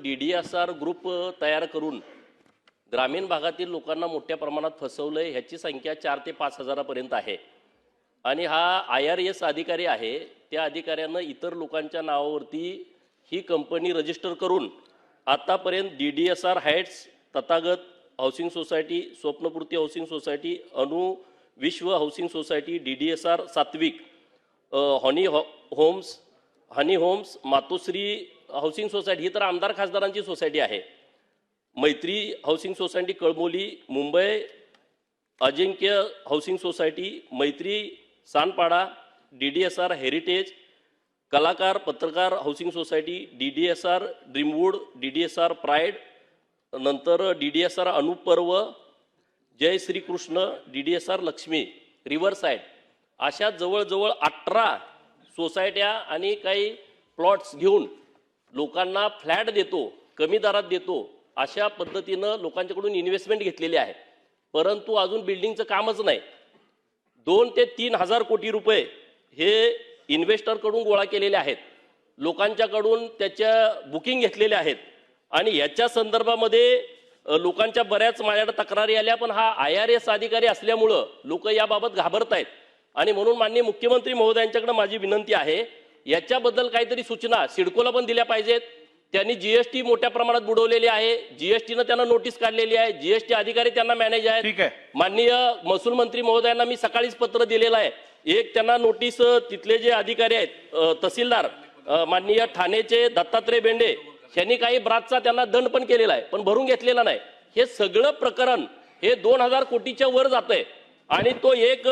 DDSR group तयार करून ग्रामीण भागातील लोकांना मोठ्या प्रमाणात फसवलंय। ह्याची संख्या 4 ते 5 हजारापर्यंत आहे आणि हा IRS अधिकारी आहे। त्या अधिकाऱ्यानं इतर लोकांच्या नावावरती ही कंपनी रजिस्टर करून आतापर्यंत DDSR Heights, Tathagat housing society, Swapnapurti housing society, Anu Vishwa housing society, DDSR Satvik, Honey Homes, Matoshri housing society ही तर आमदार खासदारांची सोसायटी आहे। Maitri housing society Kalamboli, Mumbai Ajinkya housing society, Maitri Sanpada, DDSR Heritage, कलाकार पत्रकार housing society, DDSR Dreamwood, DDSR Pride, नंतर DDSR Anuparv, Jai Shri Krishna, DDSR Lakshmi, Riverside, अशा जवळजवळ 18 सोसायट्या आणि काही प्लॉट्स घेऊन लोकांना फ्लॅट देतो, कमी दरात देतो, अशा पद्धतीनं लोकांच्याकडून इन्व्हेस्टमेंट घेतलेली आहे। परंतु अजून बिल्डिंगचं कामच नाही। 2 ते 3 हजार कोटी रुपये हे इन्व्हेस्टरकडून गोळा केलेले आहेत, लोकांच्याकडून त्याच्या बुकिंग घेतलेले आहेत आणि याच्या संदर्भामध्ये लोकांच्या बऱ्याच माझ्याकडे तक्रारी आल्या, पण हा IRS अधिकारी असल्यामुळं लोक याबाबत घाबरत आहेत आणि म्हणून माननीय मुख्यमंत्री महोदयांच्याकडे माझी विनंती आहे, याच्याबद्दल काहीतरी सूचना सिडकोला पण दिल्या पाहिजेत। त्यांनी GST मोठ्या प्रमाणात बुडवलेली आहे, GSTनं त्यांना नोटीस काढलेली आहे, GST अधिकारी त्यांना मॅनेज आहेत। माननीय महसूल मंत्री महोदयांना मी सकाळीच पत्र दिलेलं आहे। एक त्यांना नोटीस तिथले जे अधिकारी आहेत तहसीलदार माननीय ठाणेचे दत्तात्रय बेंडे यांनी काही ब्रांचचा त्यांना दंड पण केलेला आहे, पण भरून घेतलेला नाही। हे सगळं प्रकरण हे 2000 कोटीच्या वर जातंय आणि तो एक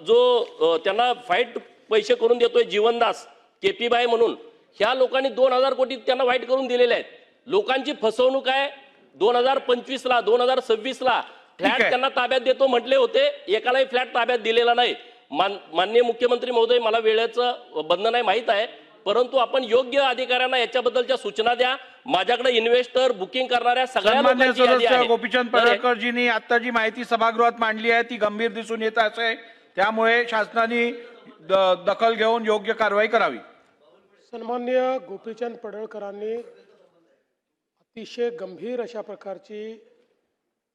जो त्यांना फाईट पैसे करून देतोय जीवनदास KP बाई म्हणून, ह्या लोकांनी 2000 कोटी त्यांना वाईट करून दिलेले आहेत। लोकांची फसवणूक आहे। 2025 ला 2026 ला फ्लॅट त्यांना ताब्यात देतो म्हटले होते, एकालाही फ्लॅट ताब्यात दिलेला नाही। माननीय मुख्यमंत्री महोदय, मला वेळेचं बंधन आहे माहित आहे, परंतु आपण योग्य अधिकाऱ्यांना याच्याबद्दलच्या सूचना द्या। माझ्याकडे इन्व्हेस्टर बुकिंग करणाऱ्या सगळ्या लोकांची यादी आहे। गोपीचंद पडळकरजींनी आता जी माहिती सभागृहात मांडली आहे ती गंभीर दिसून येत आहे, त्यामुळे शासनाने दखल घेऊन योग्य कारवाई करावी। सन्माननीय गोपीचंद पडळकरांनी अतिशय गंभीर अशा प्रकारची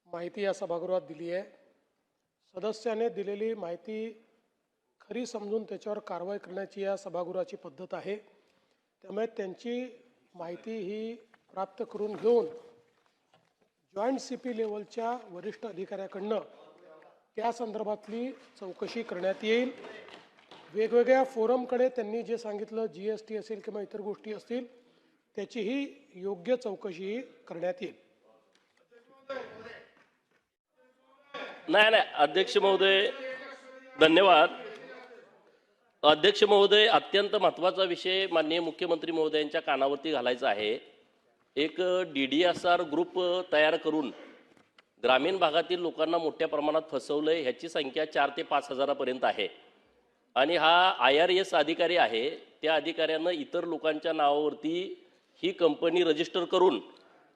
माहिती या सभागृहात दिली आहे। सदस्याने दिलेली माहिती खरी समजून त्याच्यावर कारवाई करण्याची या सभागृहाची पद्धत आहे, त्यामुळे त्यांची माहिती ही प्राप्त करून घेऊन जॉईंट CP लेवलच्या वरिष्ठ अधिकाऱ्याकडनं त्या संदर्भातली चौकशी करण्यात येईल। वेगवेगळ्या फोरमकडे त्यांनी जे सांगितलं GST असेल किंवा इतर गोष्टी असतील त्याचीही योग्य चौकशी करण्यात येईल। नाही अध्यक्ष महोदय, धन्यवाद। अध्यक्ष महोदय, अत्यंत महत्त्वाचा विषय माननीय मुख्यमंत्री महोदयांच्या कानावरती घालायचा आहे। एक DDSR ग्रुप तयार करून ग्रामीण भागातील लोकांना मोठ्या प्रमाणात फसवलंय। ह्याची संख्या 4 ते 5 हजारापर्यंत आहे आणि हा IRS अधिकारी आहे। त्या अधिकाऱ्यानं इतर लोकांच्या नावावरती ही कंपनी रजिस्टर करून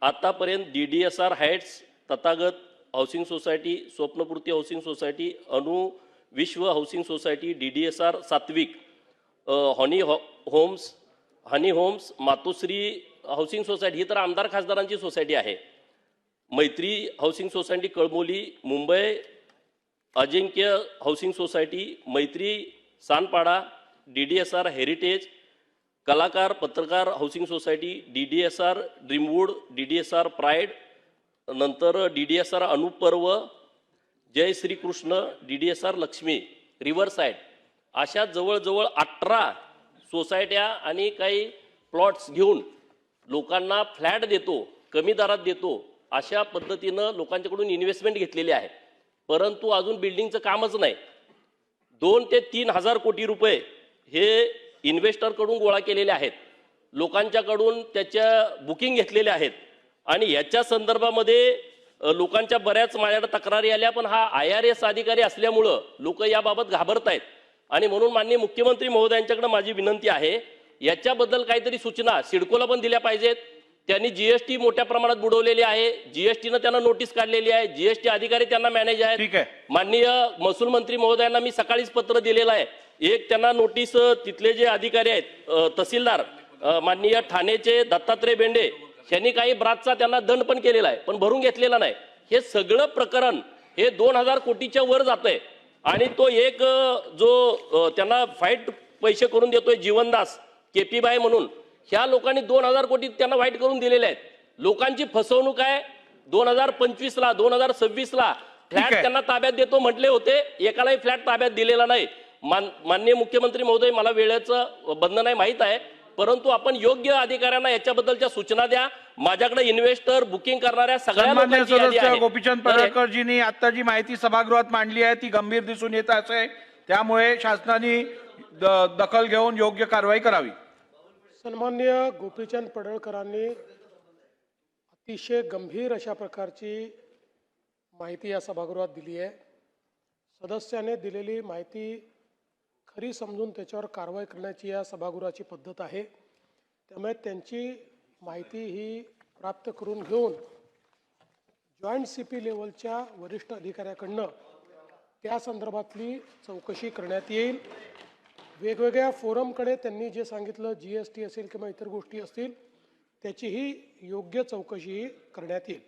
आतापर्यंत DDSR Heights, Tathagat housing society, Swapnapurti housing society, Anu Vishwa housing society, DDSR Satvik, Honey Homes, Matoshri housing society ही तर आमदार खासदारांची सोसायटी आहे। Maitri housing society Kalamboli, Mumbai Ajinkya housing society, Maitri Sanpada, DDSR Heritage, कलाकार पत्रकार housing society, DDSR Dreamwood, DDSR Pride, नंतर DDSR Anuparv, Jai Shri Krishna, DDSR Lakshmi, Riverside, अशा जवळजवळ 18 सोसायट्या आणि काही प्लॉट्स घेऊन लोकांना फ्लॅट देतो, कमी दरात देतो, अशा पद्धतीनं लोकांच्याकडून इन्व्हेस्टमेंट घेतलेली आहे। परंतु अजून बिल्डिंगचं कामच नाही। 2 ते 3 हजार कोटी रुपये हे इन्व्हेस्टरकडून गोळा केलेले आहेत, लोकांच्याकडून त्याच्या बुकिंग घेतलेले आहेत आणि याच्या संदर्भामध्ये लोकांच्या बऱ्याच माझ्याकडे तक्रारी आल्या, पण हा IRS अधिकारी असल्यामुळं लोक याबाबत घाबरत आहेत आणि म्हणून माननीय मुख्यमंत्री महोदयांच्याकडे माझी विनंती आहे, याच्याबद्दल काहीतरी सूचना सिडकोला पण दिल्या पाहिजेत। त्यांनी GST मोठ्या प्रमाणात बुडवलेली आहे, GSTनं त्यांना नोटीस काढलेली आहे, GST अधिकारी त्यांना मॅनेज आहेत। माननीय महसूल मंत्री महोदयांना मी सकाळीच पत्र दिलेलं आहे। एक त्यांना नोटीस तिथले जे अधिकारी आहेत तहसीलदार माननीय ठाणेचे दत्तात्रय बेंडे यांनी काही ब्राचचा त्यांना दंड पण केलेला आहे, पण भरून घेतलेला नाही. हे सगळं प्रकरण हे 2000 कोटीच्या वर जातंय. आणि तो एक त्यांना फाईट पैसे करून देतोय जीवनदास केपी बाय म्हणून, ह्या लोकांनी 2000 कोटी त्यांना वाईट करून दिलेले आहेत. लोकांची फसवणूक आहे. 2025 ला 2026 ला फ्लॅट आहे. त्यांना ताब्यात देतो म्हटले होते, एकालाही फ्लॅट ताब्यात दिलेला नाही. माननीय मुख्यमंत्री महोदय, मला वेळेचं बंधन आहे माहीत आहे, परंतु आपण योग्य अधिकाऱ्यांना याच्याबद्दलच्या सूचना द्या. माझ्याकडे इन्व्हेस्टर बुकिंग करणाऱ्या सगळ्या सन्मान्य लोकांची यादी सदस्य आहे. गोपीचंद पडळकरजींनी आता जी माहिती सभागृहात मांडली आहे ती गंभीर दिसून येत आहे. त्यामुळे शासनाने दखल घेऊन योग्य कारवाई करावी. सन्मान्य गोपीचंद पडळकरांनी अतिशय गंभीर अशा प्रकारची माहिती या सभागृहात दिली आहे. सदस्याने दिलेली माहिती खरी समजून त्याच्यावर कारवाई करण्याची या सभागृहाची पद्धत आहे. त्यामुळे त्यांची माहिती ही प्राप्त करून घेऊन जॉईंट CP लेवलच्या वरिष्ठ अधिकाऱ्याकडनं त्या संदर्भातली चौकशी करण्यात येईल. वेगवेगळ्या फोरमकडे त्यांनी जे सांगितलं, GST असेल किंवा इतर गोष्टी असतील, त्याचीही योग्य चौकशी करण्यात येईल.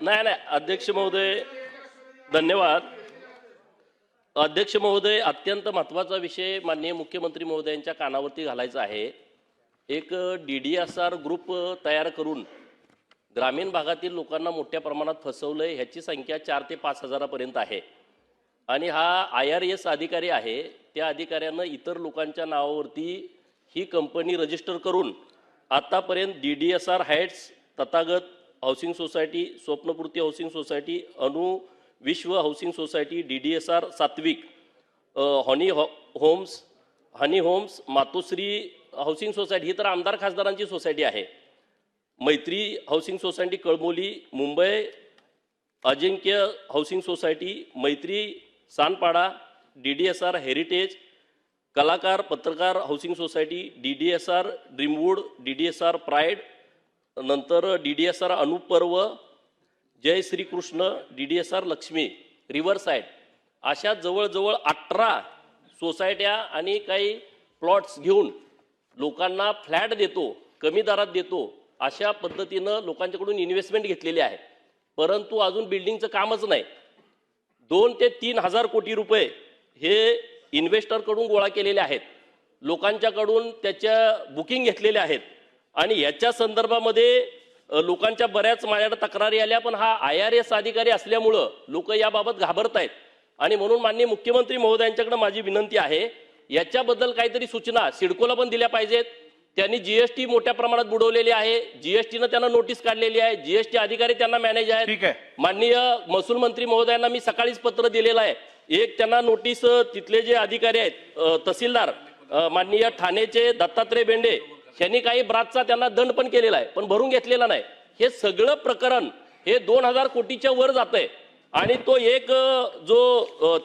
नाही, अध्यक्ष महोदय धन्यवाद. अध्यक्ष महोदय, अत्यंत महत्त्वाचा विषय माननीय मुख्यमंत्री महोदयांच्या कानावरती घालायचा आहे. एक DDSR ग्रुप तयार करून ग्रामीण भागातील लोकांना मोठ्या प्रमाणात फसवलंय. ह्याची संख्या 4 ते 5 हजारापर्यंत आहे. आणि हा IRS अधिकारी आहे. त्या अधिकाऱ्यानं इतर लोकांच्या नावावरती ही कंपनी रजिस्टर करून आतापर्यंत DDSR Heights, Tathagat housing society, Swapnapurti housing society, Anu Vishwa housing society, DDSR Satvik, Honey Homes, Matoshri housing society, ही तर आमदार खासदारांची सोसायटी आहे. Maitri housing society Kalamboli, Mumbai Ajinkya housing society, Maitri Sanpada, DDSR Heritage, कलाकार पत्रकार housing society, DDSR Dreamwood, DDSR Pride, नंतर DDSR Anuparv, Jai Shrikrishna, DDSR Lakshmi, Riverside, अशा जवळजवळ 18 सोसायट्या आणि काही प्लॉट्स घेऊन लोकांना फ्लॅट देतो, कमी दरात देतो, अशा पद्धतीनं लोकांच्याकडून इन्व्हेस्टमेंट घेतलेली आहे. परंतु अजून बिल्डिंगचं कामच नाही. 2 ते 3 हजार कोटी रुपये हे इन्व्हेस्टरकडून गोळा केलेले आहेत. लोकांच्याकडून त्याच्या बुकिंग घेतलेले आहेत. आणि याच्या संदर्भामध्ये लोकांच्या बऱ्याच माझ्याकडे तक्रारी आल्या, पण हा IRS अधिकारी असल्यामुळं लोक याबाबत घाबरत आहेत. आणि म्हणून माननीय मुख्यमंत्री महोदयांच्याकडे माझी विनंती आहे, याच्याबद्दल काहीतरी सूचना सिडकोला पण दिल्या पाहिजेत. त्यांनी GST मोठ्या प्रमाणात बुडवलेली आहे. GSTनं त्यांना नोटीस काढलेली आहे. GST अधिकारी त्यांना मॅनेज ठीक आहेत. आहे. माननीय महसूल मंत्री महोदयांना मी सकाळीच पत्र दिलेलं आहे. एक त्यांना नोटीस तिथले जे अधिकारी आहेत, तहसीलदार माननीय ठाणेचे दत्तात्रय बेंडे, यांनी काही ब्राचचा त्यांना दंड पण केलेला आहे, पण भरून घेतलेला नाही. हे सगळं प्रकरण हे 2000 कोटीच्या वर जातंय. आणि तो एक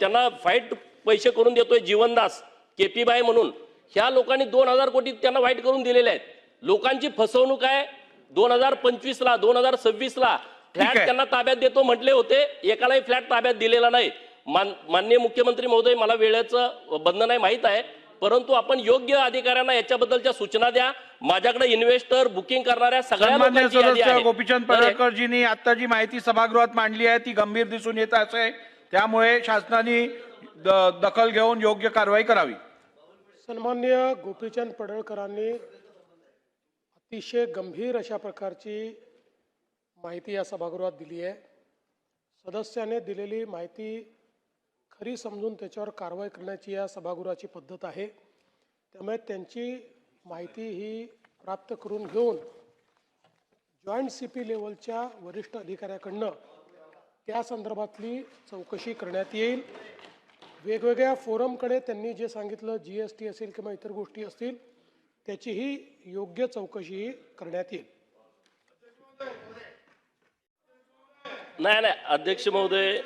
त्यांना फाईट पैसे करून देतोय जीवनदास केपी बाय म्हणून, ह्या लोकांनी 2000 कोटी त्यांना वाईट करून दिलेले आहेत. लोकांची फसवणूक आहे. 2025 ला 2026 ला फ्लॅट आहे. त्यांना ताब्यात देतो म्हटले होते, एकालाही फ्लॅट ताब्यात दिलेला नाही. माननीय मुख्यमंत्री महोदय, मला वेळेचं बंधन आहे माहीत आहे, परंतु आपण योग्य अधिकाऱ्यांना याच्याबद्दलच्या सूचना द्या. माझ्याकडे इन्व्हेस्टर बुकिंग करणाऱ्या सगळ्या सन्मान्य लोकांची यादी सदस्य आहे. गोपीचंद पडळकरजींनी आता जी माहिती सभागृहात मांडली आहे ती गंभीर दिसून येत आहे. त्यामुळे शासनाने दखल घेऊन योग्य कारवाई करावी. सन्मान्य गोपीचंद पडळकरांनी अतिशय गंभीर अशा प्रकारची माहिती या सभागृहात दिली आहे. सदस्याने दिलेली माहिती खरी समजून त्याच्यावर कारवाई करण्याची या सभागृहाची पद्धत आहे. त्यामुळे त्यांची माहिती ही प्राप्त करून घेऊन जॉईंट CP लेवलच्या वरिष्ठ अधिकाऱ्याकडनं त्या संदर्भातली चौकशी करण्यात येईल. वेगवेगळ्या फोरमकडे त्यांनी जे सांगितलं, GST असेल किंवा इतर गोष्टी असतील, त्याचीही योग्य चौकशी करण्यात येईल. नाही, अध्यक्ष महोदय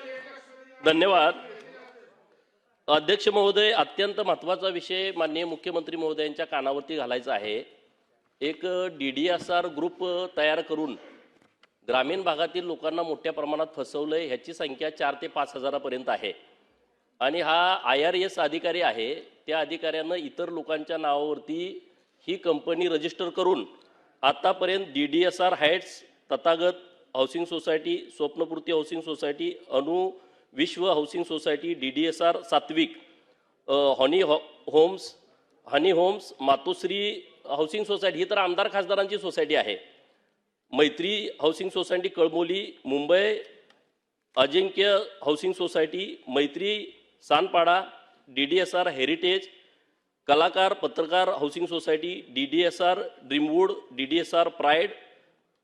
धन्यवाद. अध्यक्ष महोदय, अत्यंत महत्त्वाचा विषय माननीय मुख्यमंत्री महोदयांच्या कानावरती घालायचा आहे. एक DDSR ग्रुप तयार करून ग्रामीण भागातील लोकांना मोठ्या प्रमाणात फसवलंय. ह्याची संख्या 4 ते 5 हजारापर्यंत आहे. आणि हा IRS अधिकारी आहे. त्या अधिकाऱ्यानं इतर लोकांच्या नावावरती ही कंपनी रजिस्टर करून आतापर्यंत DDSR Heights, Tathagat housing society, Swapnapurti housing society, Anu Vishwa housing society, DDSR Satvik, Honey Homes, Matoshri housing society ही तर आमदार खासदारांची सोसायटी आहे. Maitri housing society Kalamboli, Mumbai Ajinkya housing society, Maitri Sanpada, DDSR Heritage, कलाकार पत्रकार housing society, DDSR Dreamwood, DDSR Pride,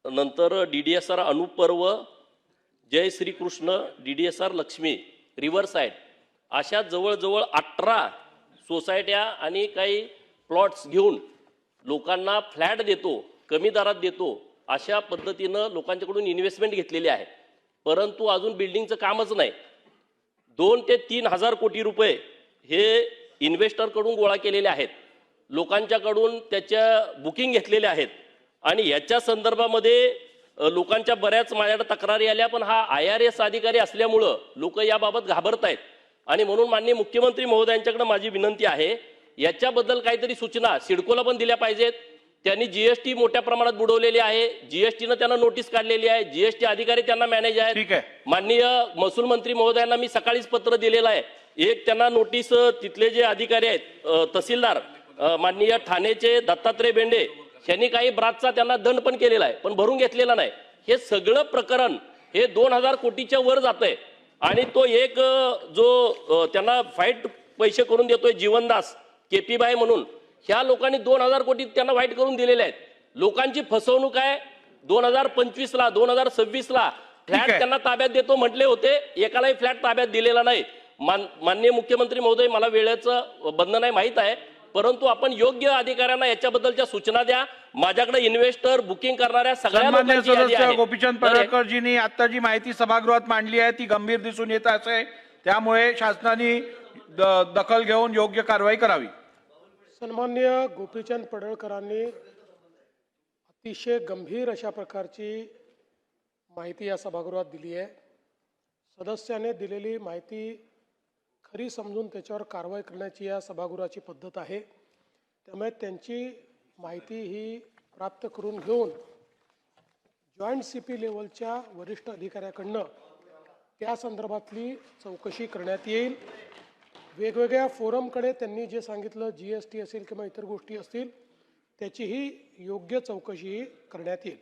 नंतर DDSR Anuparv, Jai Shrikrishna, DDSR Lakshmi, Riverside, अशा जवळजवळ 18 सोसायट्या आणि काही प्लॉट्स घेऊन लोकांना फ्लॅट देतो, कमी दरात देतो, अशा पद्धतीनं लोकांच्याकडून इन्व्हेस्टमेंट घेतलेली आहे. परंतु अजून बिल्डिंगचं कामच नाही. 2 ते 3 हजार कोटी रुपये हे इन्व्हेस्टरकडून गोळा केलेले आहेत, लोकांच्याकडून त्याच्या बुकिंग घेतलेल्या आहेत. आणि याच्या संदर्भामध्ये लोकांच्या बऱ्याच माझ्याकडे तक्रारी आल्या, पण हा IRS अधिकारी असल्यामुळं लोक याबाबत घाबरत आहेत. आणि म्हणून माननीय मुख्यमंत्री महोदयांच्याकडे माझी विनंती आहे, याच्याबद्दल काहीतरी सूचना सिडकोला पण दिल्या पाहिजेत. त्यांनी GST मोठ्या प्रमाणात बुडवलेली आहे, GSTनं त्यांना नोटीस काढलेली आहे, GST अधिकारी त्यांना मॅनेज आहेत. माननीय महसूल मंत्री महोदयांना मी सकाळीच पत्र दिलेलं आहे. एक त्यांना नोटीस तिथले जे अधिकारी आहेत, तहसीलदार माननीय ठाणेचे दत्तात्रय बेंडे, यांनी काही ब्रांचचा त्यांना दंड पण केलेला आहे, पण भरून घेतलेला नाही. हे सगळं प्रकरण हे 2000 कोटीच्या वर जातंय. आणि तो एक जो त्यांना फाईट पैसे करून देतोय जीवनदास KP बाई म्हणून, ह्या लोकांनी 2000 कोटी त्यांना वाईट करून दिलेले आहेत. लोकांची फसवणूक आहे. 2025ला 2026ला फ्लॅट त्यांना ताब्यात देतो म्हटले होते, एकालाही फ्लॅट ताब्यात दिलेला नाही. माननीय मुख्यमंत्री महोदय, मला वेळेचं बंधन आहे माहीत आहे, परंतु आपण योग्य अधिकाऱ्यांना याच्याबद्दलच्या सूचना द्या. माझ्याकडे इन्व्हेस्टर बुकिंग करणाऱ्या सगळ्या लोकांची यादी सदस्य आहे. गोपीचंद पडळकरजींनी आता जी माहिती सभागृहात मांडली आहे ती गंभीर दिसून येत आहे. त्यामुळे शासनाने दखल घेऊन योग्य कारवाई करावी. सन्मान्य गोपीचंद पडळकरांनी अतिशय गंभीर अशा प्रकारची माहिती या सभागृहात दिली आहे. सदस्याने दिलेली माहिती खरी समजून त्याच्यावर कारवाई करण्याची या सभागृहाची पद्धत आहे. त्यामुळे त्यांची माहिती ही प्राप्त करून घेऊन जॉईंट CP लेवलच्या वरिष्ठ अधिकाऱ्याकडनं त्या संदर्भातली चौकशी करण्यात येईल. वेगवेगळ्या फोरमकडे त्यांनी जे सांगितलं, GST असेल किंवा इतर गोष्टी असतील, त्याचीही योग्य चौकशी करण्यात येईल.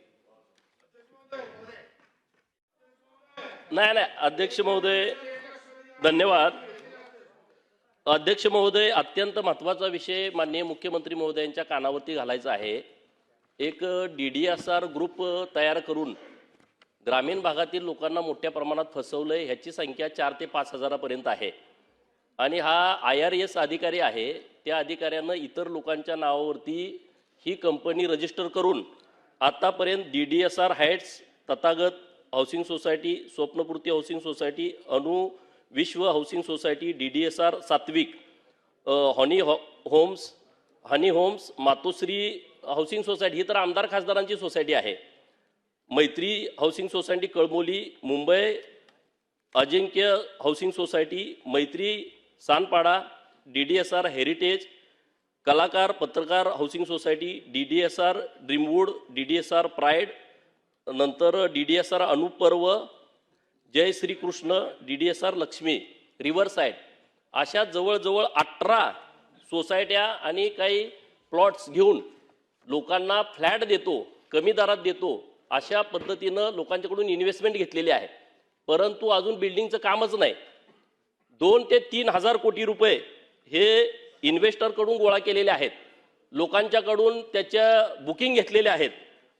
नाही, अध्यक्ष महोदय धन्यवाद. अध्यक्ष महोदय, अत्यंत महत्त्वाचा विषय माननीय मुख्यमंत्री महोदयांच्या कानावरती घालायचा आहे. एक DDSR ग्रुप तयार करून ग्रामीण भागातील लोकांना मोठ्या प्रमाणात फसवलंय. ह्याची संख्या 4 ते 5 हजारापर्यंत आहे. आणि हा IRS अधिकारी आहे. त्या अधिकाऱ्यानं इतर लोकांच्या नावावरती ही कंपनी रजिस्टर करून आतापर्यंत DDSR Heights, Tathagat housing society, Swapnapurti housing society, Anu Vishwa housing society, DDSR Satvik, Honey Homes, Matoshri housing society ही तर आमदार खासदारांची सोसायटी आहे. Maitri housing society Kalamboli, Mumbai Ajinkya housing society, Maitri Sanpada, DDSR Heritage, कलाकार पत्रकार housing society, DDSR Dreamwood, DDSR Pride, नंतर DDSR Anuparv, Jai Shrikrishna, DDSR Lakshmi, Riverside, अशा जवळजवळ 18 सोसायट्या आणि काही प्लॉट्स घेऊन लोकांना फ्लॅट देतो, कमी दरात देतो, अशा पद्धतीनं लोकांच्याकडून इन्व्हेस्टमेंट घेतलेली आहे. परंतु अजून बिल्डिंगचं कामच नाही. 2 ते 3 हजार कोटी रुपये हे इन्व्हेस्टरकडून गोळा केलेले आहेत, लोकांच्याकडून त्याच्या बुकिंग घेतलेल्या आहेत.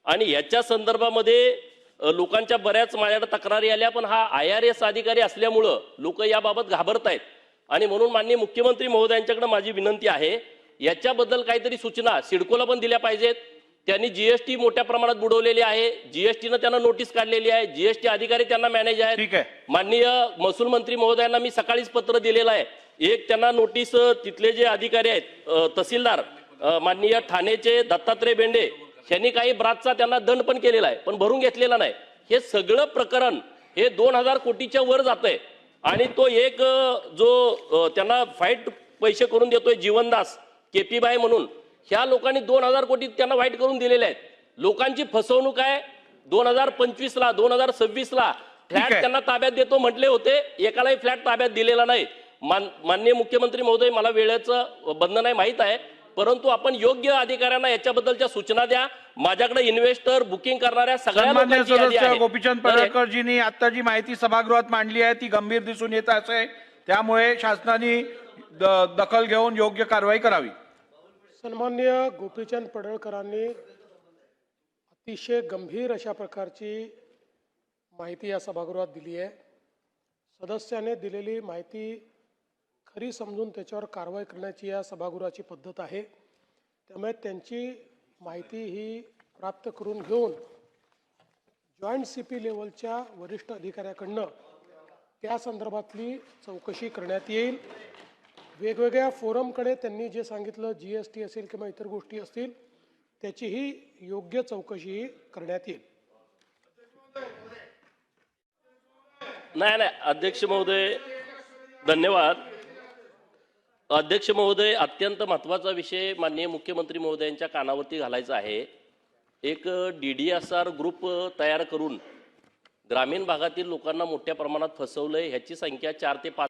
आणि याच्या संदर्भामध्ये लोकांच्या बऱ्याच माझ्याकडे तक्रारी आल्या, पण हा IRS अधिकारी असल्यामुळं लोक याबाबत घाबरत आहेत. आणि म्हणून माननीय मुख्यमंत्री महोदयांच्याकडे माझी विनंती आहे, याच्याबद्दल काहीतरी सूचना सिडकोला पण दिल्या पाहिजेत. त्यांनी GST मोठ्या प्रमाणात बुडवलेली आहे, GSTनं त्यांना नोटीस काढलेली आहे, GST अधिकारी त्यांना मॅनेज आहेत. माननीय महसूल मंत्री महोदयांना मी सकाळीच पत्र दिलेलं आहे. एक त्यांना नोटीस तिथले जे अधिकारी आहेत, तहसीलदार माननीय ठाणेचे दत्तात्रय बेंडे, यांनी काही ब्रांचचा त्यांना दंड पण केलेला आहे, पण भरून घेतलेला नाही. हे सगळं प्रकरण हे 2000 कोटीच्या वर जातंय. आणि तो एक जो त्यांना फाईट पैसे करून देतोय जीवनदास KP बाई म्हणून, ह्या लोकांनी 2000 कोटी त्यांना वाईट करून दिलेले आहेत. लोकांची फसवणूक आहे. 2025ला 2026ला फ्लॅट आहे. त्यांना ताब्यात देतो म्हटले होते, एकालाही फ्लॅट ताब्यात दिलेला नाही. माननीय मुख्यमंत्री महोदय, मला वेळेचं बंधन आहे माहीत आहे, परंतु आपण योग्य अधिकाऱ्यांना याच्याबद्दलच्या सूचना द्या. माझ्याकडे इन्व्हेस्टर बुकिंग करणाऱ्या सगळ्या सन्मान्य लोकांची यादी सदस्य आहे. गोपीचंद पडळकरजींनी आता जी माहिती सभागृहात मांडली आहे ती गंभीर दिसून येत आहे. त्यामुळे शासनाने दखल घेऊन योग्य कारवाई करावी. सन्मान्य गोपीचंद पडळकरांनी अतिशय गंभीर अशा प्रकारची माहिती या सभागृहात दिली आहे. सदस्याने दिलेली माहिती खरी समजून त्याच्यावर कारवाई करण्याची या सभागृहाची पद्धत आहे. त्यामुळे त्यांची माहिती ही प्राप्त करून घेऊन जॉईंट CP लेवलच्या वरिष्ठ अधिकाऱ्याकडनं त्या संदर्भातली चौकशी करण्यात येईल. वेगवेगळ्या फोरमकडे त्यांनी जे सांगितलं, GST असेल किंवा इतर गोष्टी असतील, त्याचीही योग्य चौकशी करण्यात येईल. नाही, अध्यक्ष महोदय धन्यवाद. अध्यक्ष महोदय, अत्यंत महत्त्वाचा विषय माननीय मुख्यमंत्री महोदयांच्या कानावरती घालायचा आहे. एक DDSR ग्रुप तयार करून ग्रामीण भागातील लोकांना मोठ्या प्रमाणात फसवलंय. ह्याची संख्या 4 ते 5